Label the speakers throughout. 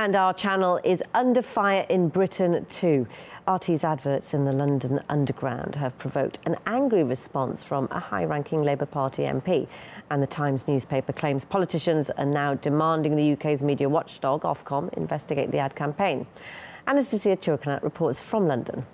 Speaker 1: And our channel is under fire in Britain too. RT's adverts in the London Underground have provoked an angry response from a high-ranking Labour Party MP. And the Times newspaper claims politicians are now demanding the UK's media watchdog, Ofcom, investigate the ad campaign. Anastasia Churkanat reports from London.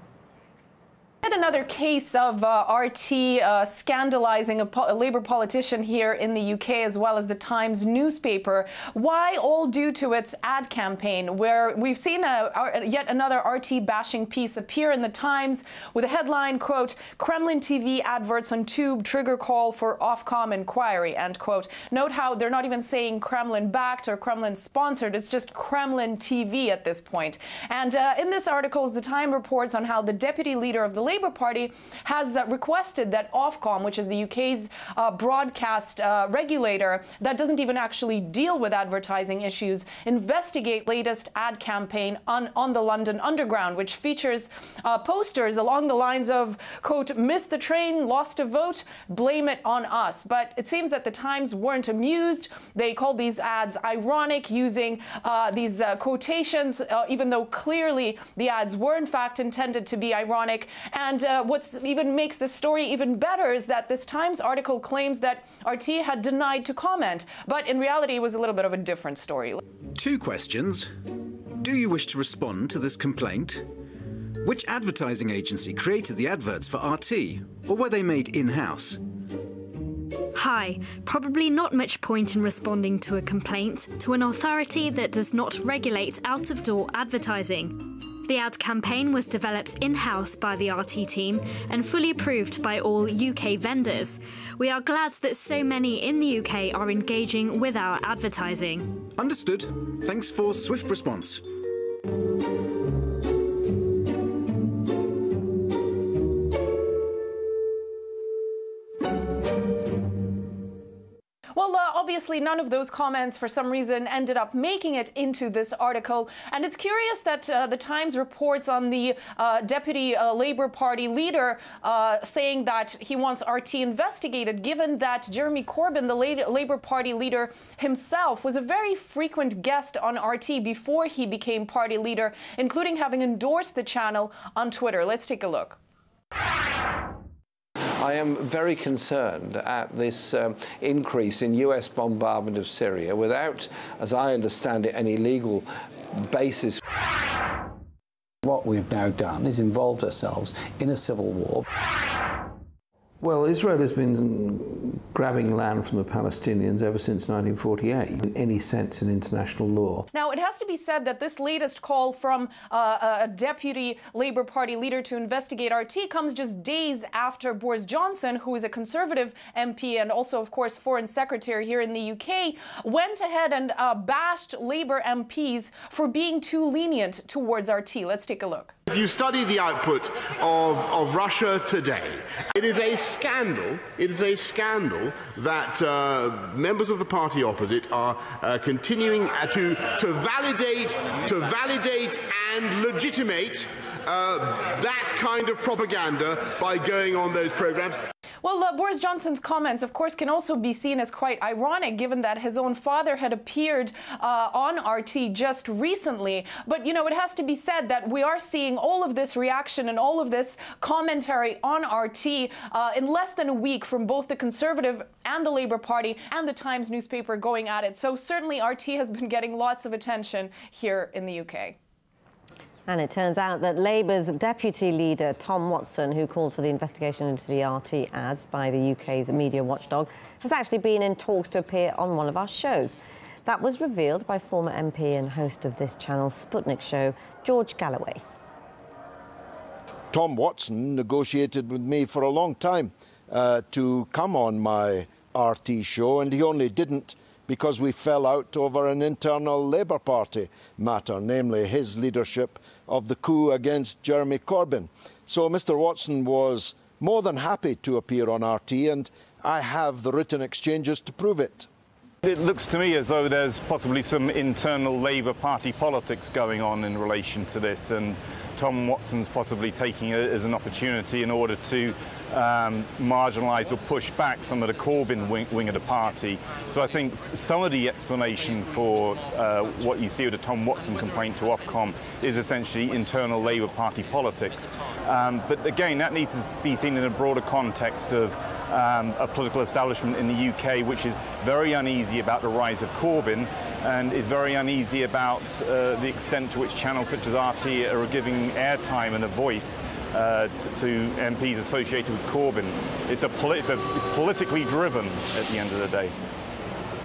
Speaker 2: Yet another case of RT scandalising a Labour politician here in the UK, as well as the Times newspaper. Why? All due to its ad campaign, where we've seen yet another RT bashing piece appear in the Times with a headline, quote, "Kremlin TV adverts on Tube trigger call for Ofcom inquiry," end quote. Note how they're not even saying Kremlin backed or Kremlin sponsored. It's just Kremlin TV at this point. And in this article, the Times reports on how the deputy leader of the Labour Party has requested that Ofcom, which is the UK's broadcast regulator that doesn't even actually deal with advertising issues, investigate latest ad campaign on the London Underground, which features posters along the lines of, quote, "Missed the train, lost a vote, blame it on us." But it seems that the Times weren't amused. They called these ads ironic, using these quotations, even though clearly the ads were in fact intended to be ironic. And what even makes this story even better is that this Times article claims that RT had denied to comment, but in reality it was a little bit of a different story.
Speaker 3: Two questions. Do you wish to respond to this complaint? Which advertising agency created the adverts for RT, or were they made in-house?
Speaker 4: Hi. Probably not much point in responding to a complaint to an authority that does not regulate out-of-door advertising. The ad campaign was developed in-house by the RT team and fully approved by all UK vendors. We are glad that so many in the UK are engaging with our advertising.
Speaker 3: Understood. Thanks for swift response.
Speaker 2: Well, obviously, none of those comments, for some reason, ended up making it into this article. And it's curious that the Times reports on the deputy Labour Party leader saying that he wants RT investigated, given that Jeremy Corbyn, the Labour Party leader himself, was a very frequent guest on RT before he became party leader, including having endorsed the channel on Twitter. Let's take a look.
Speaker 5: I am very concerned at this increase in US bombardment of Syria without, as I understand it, any legal basis.
Speaker 6: What we've now done is involved ourselves in a civil war.
Speaker 7: Well, Israel has been grabbing land from the Palestinians ever since 1948, in any sense in international law.
Speaker 2: Now, it has to be said that this latest call from a deputy Labour Party leader to investigate RT comes just days after Boris Johnson, who is a Conservative MP and also, of course, Foreign Secretary here in the UK, went ahead and bashed Labour MPs for being too lenient towards RT. Let's take a look.
Speaker 8: If you study the output of Russia today, it is a scandal. It is a scandal that members of the party opposite are continuing to validate and legitimate that kind of propaganda by going on those programs.
Speaker 2: Well, Boris Johnson's comments, of course, can also be seen as quite ironic, given that his own father had appeared on RT just recently. But, you know, it has to be said that we are seeing all of this reaction and all of this commentary on RT in less than a week from both the Conservative and the Labour Party and the Times newspaper going at it. So certainly RT has been getting lots of attention here in the UK.
Speaker 1: And it turns out that Labour's deputy leader, Tom Watson, who called for the investigation into the RT ads by the UK's media watchdog, has actually been in talks to appear on one of our shows. That was revealed by former MP and host of this channel's Sputnik show, George Galloway.
Speaker 9: Tom Watson negotiated with me for a long time to come on my RT show, and he only didn't because we fell out over an internal Labour Party matter, namely his leadership of the coup against Jeremy Corbyn. So Mr Watson was more than happy to appear on RT, and I have the written exchanges to prove it.
Speaker 10: It looks to me as though there's possibly some internal Labour Party politics going on in relation to this, and Tom Watson's possibly taking it as an opportunity in order to marginalise or push back some of the Corbyn wing of the party. So I think some of the explanation for what you see with the Tom Watson complaint to Ofcom is essentially internal Labour Party politics. But again, that needs to be seen in a broader context of a political establishment in the UK which is very uneasy about the rise of Corbyn and is very uneasy about the extent to which channels such as RT are giving airtime and a voice to MPs associated with Corbyn. It's politically driven at the end of the day.